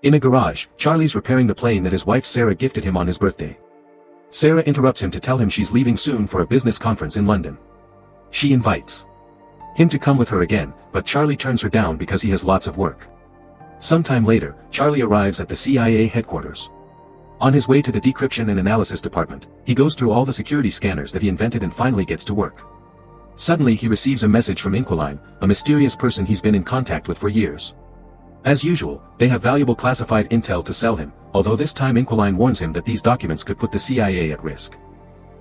In a garage, Charlie's repairing the plane that his wife Sarah gifted him on his birthday. Sarah interrupts him to tell him she's leaving soon for a business conference in London. She invites him to come with her again, but Charlie turns her down because he has lots of work. Sometime later, Charlie arrives at the CIA headquarters. On his way to the decryption and analysis department, he goes through all the security scanners that he invented and finally gets to work. Suddenly he receives a message from Inquiline, a mysterious person he's been in contact with for years. As usual, they have valuable classified intel to sell him, although this time Inquiline warns him that these documents could put the CIA at risk.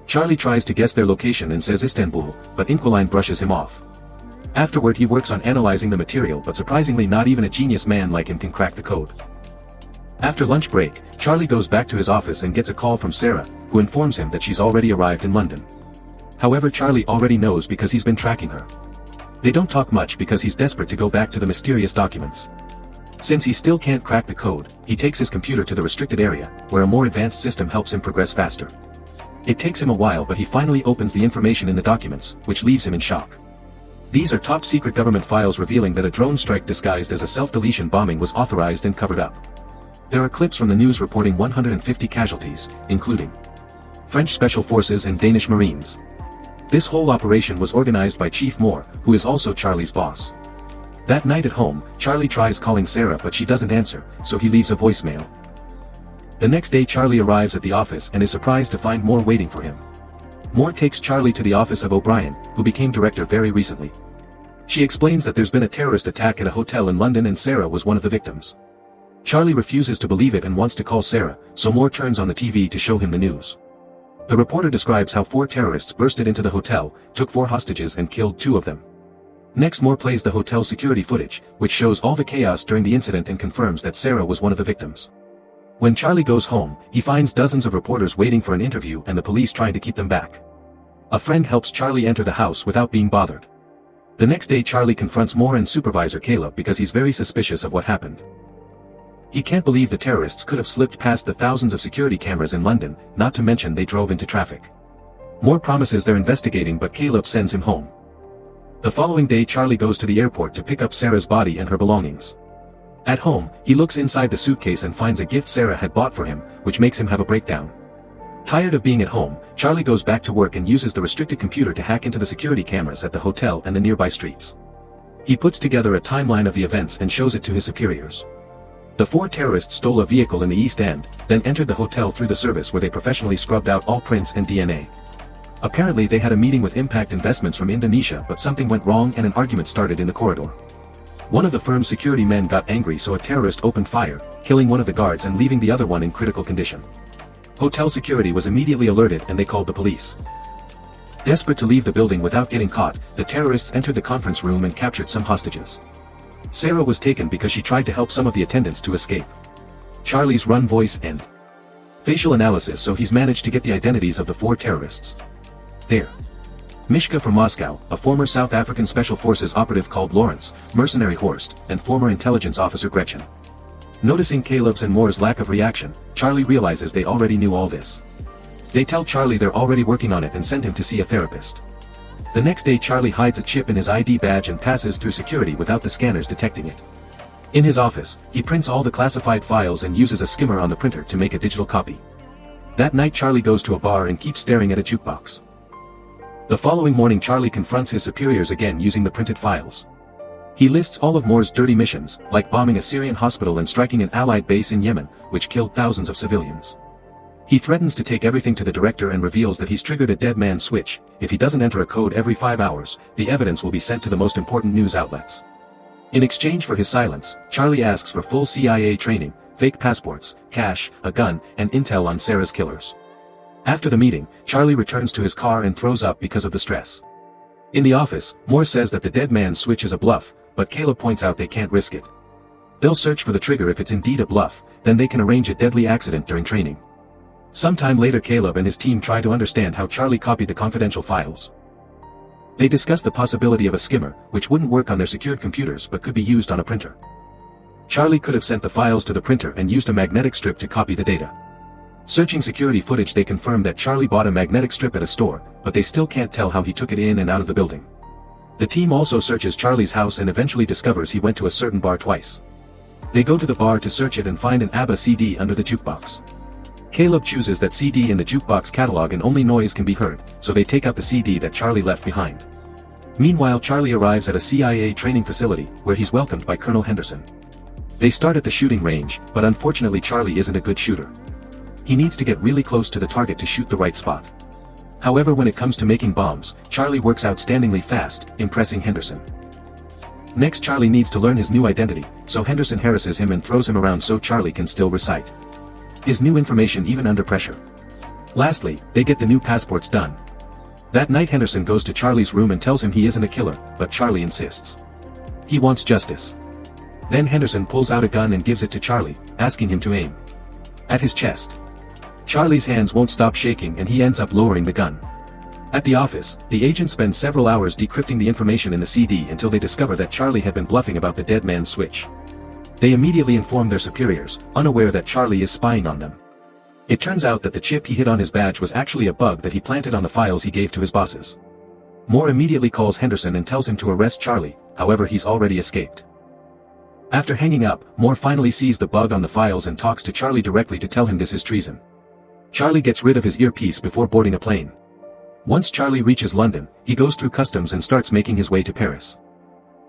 Charlie tries to guess their location and says Istanbul, but Inquiline brushes him off. Afterward he works on analyzing the material, but surprisingly not even a genius man like him can crack the code. After lunch break, Charlie goes back to his office and gets a call from Sarah, who informs him that she's already arrived in London. However, Charlie already knows because he's been tracking her. They don't talk much because he's desperate to go back to the mysterious documents. Since he still can't crack the code, he takes his computer to the restricted area, where a more advanced system helps him progress faster. It takes him a while, but he finally opens the information in the documents, which leaves him in shock. These are top-secret government files revealing that a drone strike disguised as a self-deletion bombing was authorized and covered up. There are clips from the news reporting 150 casualties, including French Special Forces and Danish Marines. This whole operation was organized by Chief Moore, who is also Charlie's boss. That night at home, Charlie tries calling Sarah but she doesn't answer, so he leaves a voicemail. The next day Charlie arrives at the office and is surprised to find Moore waiting for him. Moore takes Charlie to the office of O'Brien, who became director very recently. She explains that there's been a terrorist attack at a hotel in London and Sarah was one of the victims. Charlie refuses to believe it and wants to call Sarah, so Moore turns on the TV to show him the news. The reporter describes how 4 terrorists bursted into the hotel, took 4 hostages and killed 2 of them. Next Moore plays the hotel security footage, which shows all the chaos during the incident and confirms that Sarah was one of the victims. When Charlie goes home, he finds dozens of reporters waiting for an interview and the police trying to keep them back. A friend helps Charlie enter the house without being bothered. The next day Charlie confronts Moore and supervisor Caleb because he's very suspicious of what happened. He can't believe the terrorists could have slipped past the thousands of security cameras in London, not to mention they drove into traffic. Moore promises they're investigating but Caleb sends him home. The following day Charlie goes to the airport to pick up Sarah's body and her belongings. At home, he looks inside the suitcase and finds a gift Sarah had bought for him, which makes him have a breakdown. Tired of being at home, Charlie goes back to work and uses the restricted computer to hack into the security cameras at the hotel and the nearby streets. He puts together a timeline of the events and shows it to his superiors. The 4 terrorists stole a vehicle in the East End, then entered the hotel through the service where they professionally scrubbed out all prints and DNA. Apparently they had a meeting with Impact Investments from Indonesia, but something went wrong and an argument started in the corridor. One of the firm's security men got angry, so a terrorist opened fire, killing one of the guards and leaving the other one in critical condition. Hotel security was immediately alerted and they called the police. Desperate to leave the building without getting caught, the terrorists entered the conference room and captured some hostages. Sarah was taken because she tried to help some of the attendants to escape. Charlie's run voice and facial analysis, so he's managed to get the identities of the 4 terrorists. There. Mishka from Moscow, a former South African Special Forces operative called Lawrence, mercenary Horst, and former intelligence officer Gretchen. Noticing Caleb's and Moore's lack of reaction, Charlie realizes they already knew all this. They tell Charlie they're already working on it and send him to see a therapist. The next day Charlie hides a chip in his ID badge and passes through security without the scanners detecting it. In his office, he prints all the classified files and uses a skimmer on the printer to make a digital copy. That night Charlie goes to a bar and keeps staring at a jukebox. The following morning Charlie confronts his superiors again using the printed files. He lists all of Moore's dirty missions, like bombing a Syrian hospital and striking an Allied base in Yemen, which killed thousands of civilians. He threatens to take everything to the director and reveals that he's triggered a dead man switch. If he doesn't enter a code every 5 hours, the evidence will be sent to the most important news outlets. In exchange for his silence, Charlie asks for full CIA training, fake passports, cash, a gun, and intel on Sarah's killers. After the meeting, Charlie returns to his car and throws up because of the stress. In the office, Moore says that the dead man switch is a bluff, but Caleb points out they can't risk it. They'll search for the trigger if it's indeed a bluff, then they can arrange a deadly accident during training. Sometime later Caleb and his team try to understand how Charlie copied the confidential files. They discuss the possibility of a skimmer, which wouldn't work on their secured computers but could be used on a printer. Charlie could have sent the files to the printer and used a magnetic strip to copy the data. Searching security footage they confirm that Charlie bought a magnetic strip at a store, but they still can't tell how he took it in and out of the building. The team also searches Charlie's house and eventually discovers he went to a certain bar twice. They go to the bar to search it and find an ABBA CD under the jukebox. Caleb chooses that CD in the jukebox catalog and only noise can be heard, so they take out the CD that Charlie left behind. Meanwhile, Charlie arrives at a CIA training facility, where he's welcomed by Colonel Henderson. They start at the shooting range, but unfortunately Charlie isn't a good shooter. He needs to get really close to the target to shoot the right spot. However, when it comes to making bombs, Charlie works outstandingly fast, impressing Henderson. Next, Charlie needs to learn his new identity, so Henderson harasses him and throws him around so Charlie can still recite his new information even under pressure. Lastly, they get the new passports done. That night Henderson goes to Charlie's room and tells him he isn't a killer, but Charlie insists. He wants justice. Then Henderson pulls out a gun and gives it to Charlie, asking him to aim at his chest. Charlie's hands won't stop shaking and he ends up lowering the gun. At the office, the agents spend several hours decrypting the information in the CD until they discover that Charlie had been bluffing about the dead man's switch. They immediately inform their superiors, unaware that Charlie is spying on them. It turns out that the chip he hid on his badge was actually a bug that he planted on the files he gave to his bosses. Moore immediately calls Henderson and tells him to arrest Charlie, however he's already escaped. After hanging up, Moore finally sees the bug on the files and talks to Charlie directly to tell him this is treason. Charlie gets rid of his earpiece before boarding a plane. Once Charlie reaches London, he goes through customs and starts making his way to Paris.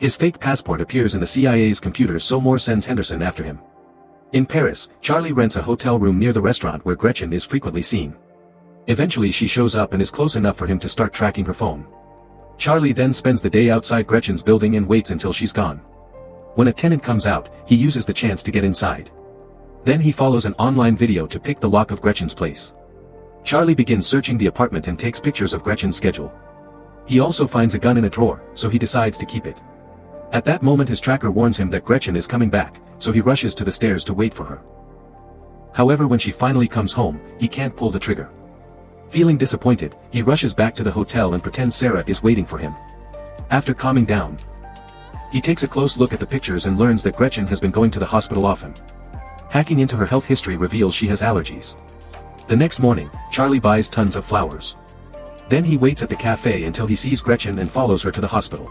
His fake passport appears in the CIA's computer, so Moore sends Henderson after him. In Paris, Charlie rents a hotel room near the restaurant where Gretchen is frequently seen. Eventually she shows up and is close enough for him to start tracking her phone. Charlie then spends the day outside Gretchen's building and waits until she's gone. When a tenant comes out, he uses the chance to get inside. Then he follows an online video to pick the lock of Gretchen's place. Charlie begins searching the apartment and takes pictures of Gretchen's schedule. He also finds a gun in a drawer, so he decides to keep it. At that moment his tracker warns him that Gretchen is coming back, so he rushes to the stairs to wait for her. However, when she finally comes home, he can't pull the trigger. Feeling disappointed, he rushes back to the hotel and pretends Sarah is waiting for him. After calming down, he takes a close look at the pictures and learns that Gretchen has been going to the hospital often. Hacking into her health history reveals she has allergies. The next morning, Charlie buys tons of flowers. Then he waits at the cafe until he sees Gretchen and follows her to the hospital.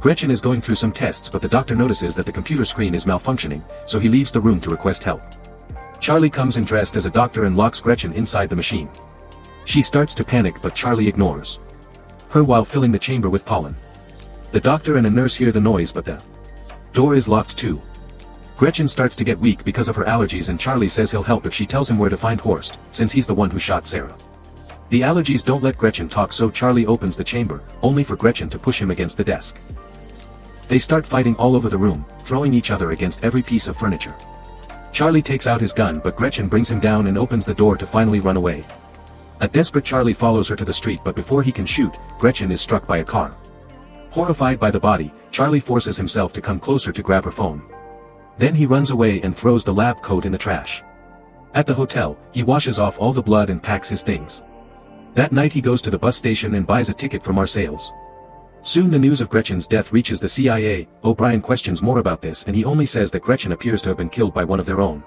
Gretchen is going through some tests, but the doctor notices that the computer screen is malfunctioning, so he leaves the room to request help. Charlie comes in dressed as a doctor and locks Gretchen inside the machine. She starts to panic, but Charlie ignores her while filling the chamber with pollen. The doctor and a nurse hear the noise, but the door is locked too. Gretchen starts to get weak because of her allergies and Charlie says he'll help if she tells him where to find Horst, since he's the one who shot Sarah. The allergies don't let Gretchen talk, so Charlie opens the chamber, only for Gretchen to push him against the desk. They start fighting all over the room, throwing each other against every piece of furniture. Charlie takes out his gun, but Gretchen brings him down and opens the door to finally run away. A desperate Charlie follows her to the street, but before he can shoot, Gretchen is struck by a car. Horrified by the body, Charlie forces himself to come closer to grab her phone. Then he runs away and throws the lab coat in the trash. At the hotel, he washes off all the blood and packs his things. That night he goes to the bus station and buys a ticket for Marseilles. Soon the news of Gretchen's death reaches the CIA. O'Brien questions more about this and he only says that Gretchen appears to have been killed by one of their own.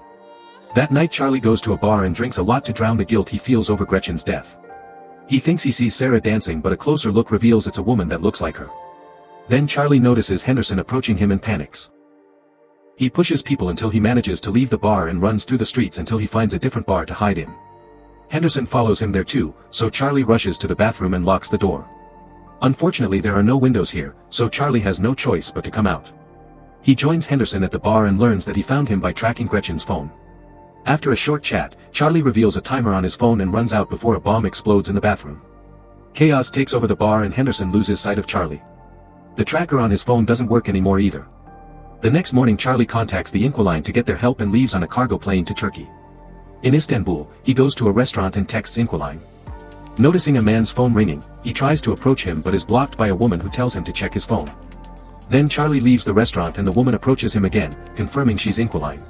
That night Charlie goes to a bar and drinks a lot to drown the guilt he feels over Gretchen's death. He thinks he sees Sarah dancing, but a closer look reveals it's a woman that looks like her. Then Charlie notices Henderson approaching him and panics. He pushes people until he manages to leave the bar and runs through the streets until he finds a different bar to hide in. Henderson follows him there too, so Charlie rushes to the bathroom and locks the door. Unfortunately there are no windows here, so Charlie has no choice but to come out. He joins Henderson at the bar and learns that he found him by tracking Gretchen's phone. After a short chat, Charlie reveals a timer on his phone and runs out before a bomb explodes in the bathroom. Chaos takes over the bar and Henderson loses sight of Charlie. The tracker on his phone doesn't work anymore either. The next morning Charlie contacts the Inquiline to get their help and leaves on a cargo plane to Turkey. In Istanbul, he goes to a restaurant and texts Inquiline. Noticing a man's phone ringing, he tries to approach him but is blocked by a woman who tells him to check his phone. Then Charlie leaves the restaurant and the woman approaches him again, confirming she's Inquiline.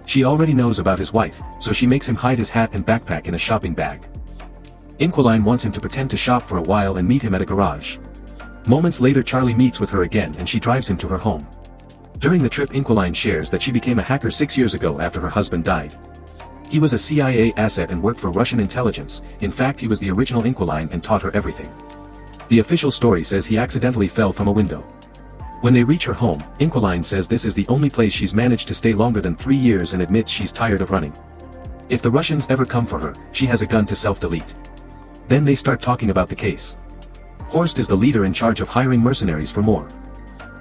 She already knows about his wife, so she makes him hide his hat and backpack in a shopping bag. Inquiline wants him to pretend to shop for a while and meet him at a garage. Moments later Charlie meets with her again and she drives him to her home. During the trip Inquiline shares that she became a hacker 6 years ago after her husband died. He was a CIA asset and worked for Russian intelligence. In fact, he was the original Inquiline and taught her everything. The official story says he accidentally fell from a window. When they reach her home, Inqueline says this is the only place she's managed to stay longer than 3 years and admits she's tired of running. If the Russians ever come for her, she has a gun to self-delete. Then they start talking about the case. Horst is the leader in charge of hiring mercenaries for more.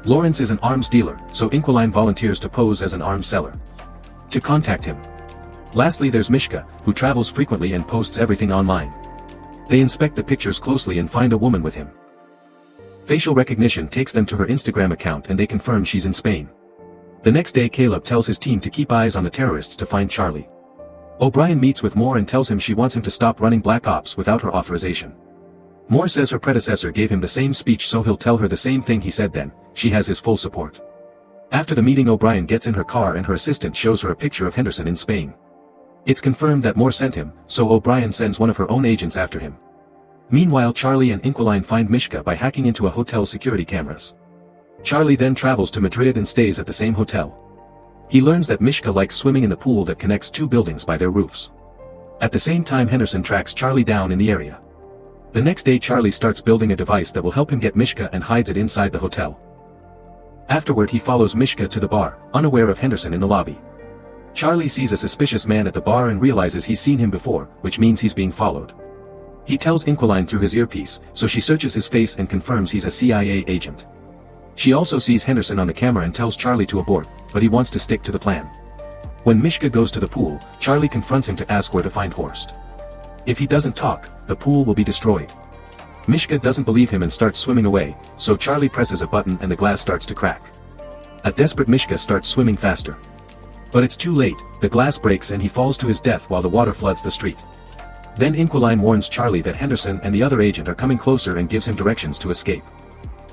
Lawrence is an arms dealer, so Inqueline volunteers to pose as an arms seller. To contact him. Lastly there's Mishka, who travels frequently and posts everything online. They inspect the pictures closely and find a woman with him. Facial recognition takes them to her Instagram account and they confirm she's in Spain. The next day Caleb tells his team to keep eyes on the terrorists to find Charlie. O'Brien meets with Moore and tells him she wants him to stop running Black Ops without her authorization. Moore says her predecessor gave him the same speech so he'll tell her the same thing he said then. She has his full support. After the meeting O'Brien gets in her car and her assistant shows her a picture of Henderson in Spain. It's confirmed that Moore sent him, so O'Brien sends one of her own agents after him. Meanwhile Charlie and Inqueline find Mishka by hacking into a hotel's security cameras. Charlie then travels to Madrid and stays at the same hotel. He learns that Mishka likes swimming in the pool that connects 2 buildings by their roofs. At the same time Henderson tracks Charlie down in the area. The next day Charlie starts building a device that will help him get Mishka and hides it inside the hotel. Afterward he follows Mishka to the bar, unaware of Henderson in the lobby. Charlie sees a suspicious man at the bar and realizes he's seen him before, which means he's being followed. He tells Inqueline through his earpiece, so she searches his face and confirms he's a CIA agent. She also sees Henderson on the camera and tells Charlie to abort, but he wants to stick to the plan. When Mishka goes to the pool, Charlie confronts him to ask where to find Horst. If he doesn't talk, the pool will be destroyed. Mishka doesn't believe him and starts swimming away, so Charlie presses a button and the glass starts to crack. A desperate Mishka starts swimming faster. But it's too late, the glass breaks and he falls to his death while the water floods the street. Then Inqueline warns Charlie that Henderson and the other agent are coming closer and gives him directions to escape.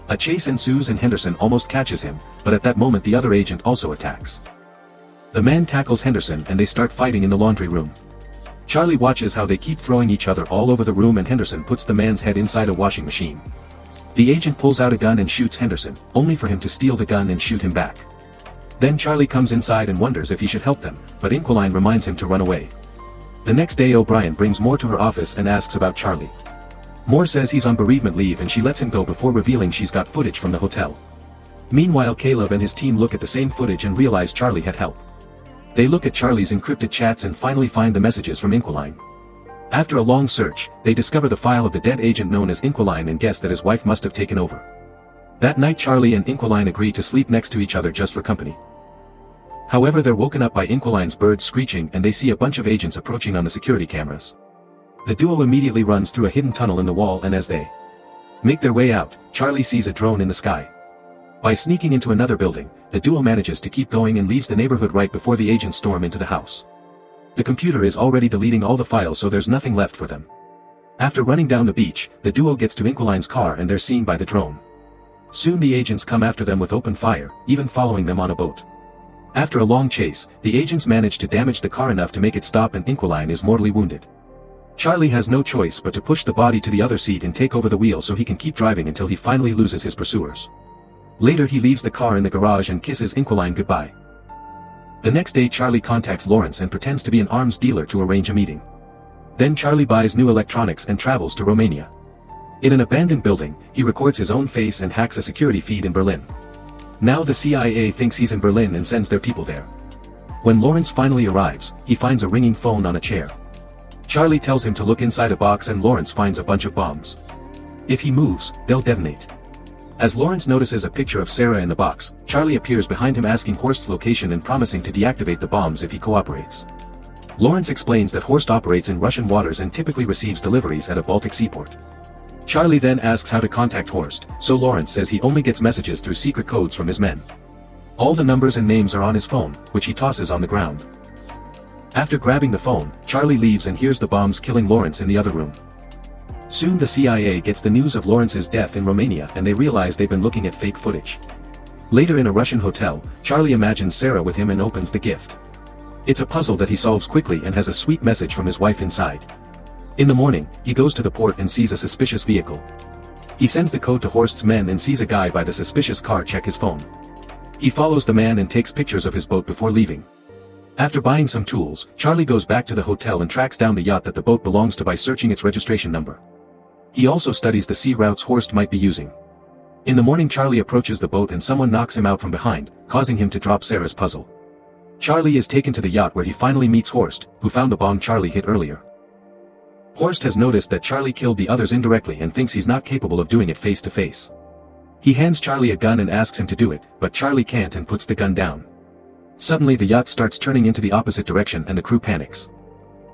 A chase ensues and Henderson almost catches him, but at that moment the other agent also attacks. The man tackles Henderson and they start fighting in the laundry room. Charlie watches how they keep throwing each other all over the room and Henderson puts the man's head inside a washing machine. The agent pulls out a gun and shoots Henderson, only for him to steal the gun and shoot him back. Then Charlie comes inside and wonders if he should help them, but Inqueline reminds him to run away. The next day O'Brien brings Moore to her office and asks about Charlie. Moore says he's on bereavement leave and she lets him go before revealing she's got footage from the hotel. Meanwhile Caleb and his team look at the same footage and realize Charlie had help. They look at Charlie's encrypted chats and finally find the messages from Inqueline. After a long search, they discover the file of the dead agent known as Inqueline and guess that his wife must have taken over. That night Charlie and Inqueline agree to sleep next to each other just for company. However they're woken up by Inqueline's birds screeching and they see a bunch of agents approaching on the security cameras. The duo immediately runs through a hidden tunnel in the wall and as they make their way out, Charlie sees a drone in the sky. By sneaking into another building, the duo manages to keep going and leaves the neighborhood right before the agents storm into the house. The computer is already deleting all the files so there's nothing left for them. After running down the beach, the duo gets to Inqueline's car and they're seen by the drone. Soon the agents come after them with open fire, even following them on a boat. After a long chase, the agents manage to damage the car enough to make it stop and Inqueline is mortally wounded. Charlie has no choice but to push the body to the other seat and take over the wheel so he can keep driving until he finally loses his pursuers. Later he leaves the car in the garage and kisses Inqueline goodbye. The next day Charlie contacts Lawrence and pretends to be an arms dealer to arrange a meeting. Then Charlie buys new electronics and travels to Romania. In an abandoned building, he records his own face and hacks a security feed in Berlin. Now the CIA thinks he's in Berlin and sends their people there. When Lawrence finally arrives, he finds a ringing phone on a chair. Charlie tells him to look inside a box and Lawrence finds a bunch of bombs. If he moves, they'll detonate. As Lawrence notices a picture of Sarah in the box, Charlie appears behind him asking Horst's location and promising to deactivate the bombs if he cooperates. Lawrence explains that Horst operates in Russian waters and typically receives deliveries at a Baltic seaport. Charlie then asks how to contact Horst, so Lawrence says he only gets messages through secret codes from his men. All the numbers and names are on his phone, which he tosses on the ground. After grabbing the phone, Charlie leaves and hears the bombs killing Lawrence in the other room. Soon the CIA gets the news of Lawrence's death in Romania and they realize they've been looking at fake footage. Later in a Russian hotel, Charlie imagines Sarah with him and opens the gift. It's a puzzle that he solves quickly and has a sweet message from his wife inside. In the morning, he goes to the port and sees a suspicious vehicle. He sends the code to Horst's men and sees a guy by the suspicious car check his phone. He follows the man and takes pictures of his boat before leaving. After buying some tools, Charlie goes back to the hotel and tracks down the yacht that the boat belongs to by searching its registration number. He also studies the sea routes Horst might be using. In the morning Charlie approaches the boat and someone knocks him out from behind, causing him to drop Sarah's puzzle. Charlie is taken to the yacht where he finally meets Horst, who found the bomb Charlie hit earlier. Horst has noticed that Charlie killed the others indirectly and thinks he's not capable of doing it face to face. He hands Charlie a gun and asks him to do it, but Charlie can't and puts the gun down. Suddenly the yacht starts turning into the opposite direction and the crew panics.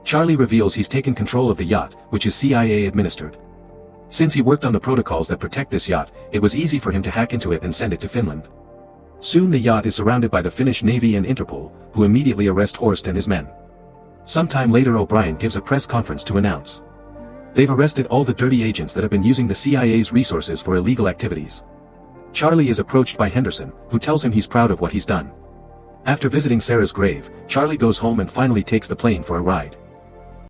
Charlie reveals he's taken control of the yacht, which is CIA administered. Since he worked on the protocols that protect this yacht, it was easy for him to hack into it and send it to Finland. Soon the yacht is surrounded by the Finnish Navy and Interpol, who immediately arrest Horst and his men. Sometime later O'Brien gives a press conference to announce they've arrested all the dirty agents that have been using the CIA's resources for illegal activities. Charlie is approached by Henderson, who tells him he's proud of what he's done. After visiting Sarah's grave, Charlie goes home and finally takes the plane for a ride.